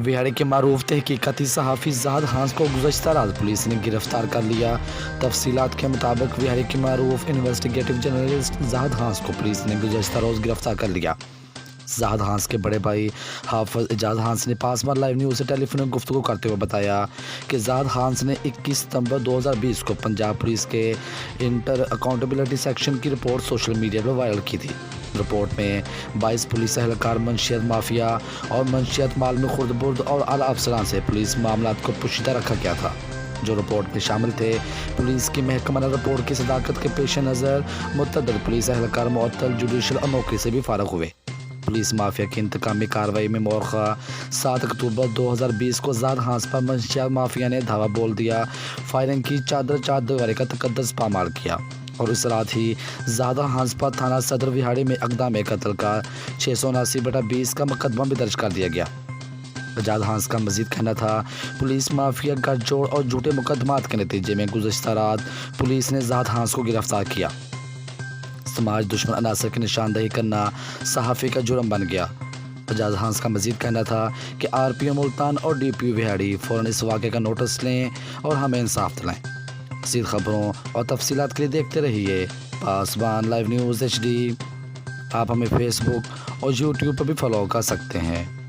विहाड़ी के मारूफ तहकीकाती सहाफ़ी ज़ाहद हांस को गुज़श्ता रात पुलिस ने गिरफ़्तार कर लिया। तफसीलात के मुताबिक विहाड़ी के मारूफ इन्वेस्टिगेटिव जर्नलिस्ट ज़ाहद हांस को पुलिस ने गुज़श्ता रोज़ गिरफ़्तार कर लिया। ज़ाहद हांस के बड़े भाई हाफिज़ एजाज हांस ने पासमार लाइव न्यूज़ से टेलीफोन में गुफ्तगू करते हुए बताया कि ज़ाहद हांस ने 21 सितंबर 2020 को पंजाब पुलिस के इंटर अकाउंटेबिलिटी सेक्शन की रिपोर्ट सोशल मीडिया पर वायरल की थी। रिपोर्ट में 22 पुलिस एहलकार मंशियात माफिया और मंशियात माल में खुर्द-बुर्द और आला अफसरान से पुलिस मामलात को पोशीदा रखा गया था, जो रिपोर्ट में शामिल थे। पुलिस की महकमाना रिपोर्ट की सदाकत के पेश नज़र मुतअद्दिद पुलिस एहलकार मुअत्तल, जुडिशल और नौकरी से भी फारग हुए। पुलिस माफिया की इंतकामी कार्रवाई में मौखा 7 अक्टूबर 2020 को ज़ाहद हांस पर मंशियात माफिया ने धावा बोल दिया, फायरिंग की, चादर दीवारी का तकद्दस पामाल किया और इस रात ही ज़ाहद हांस पर थाना सदर विहाड़ी में इक़दाम कत्ल का 679/20 का मुकदमा भी दर्ज कर दिया गया। एजाज हांस का मजीद कहना था, पुलिस माफिया गठजोड़ और झूठे मुकदमात के नतीजे में गुज़श्ता रात पुलिस ने ज़ाहद हांस को गिरफ्तार किया। समाज दुश्मन अनासर की निशानदेही करना सहाफ़ी का जुर्म बन गया। एजाज हांस का मजीद कहना था कि RPO मुल्तान और DPO विहाड़ी फ़ौरन इस वाक़े का नोटिस लें और हमें इंसाफ दिलाएं। मज़ीद ख़बरों और तफसीलात के लिए देखते रहिए पासबान लाइव न्यूज़ HD। आप हमें फेसबुक और YouTube पर भी फॉलो कर सकते हैं।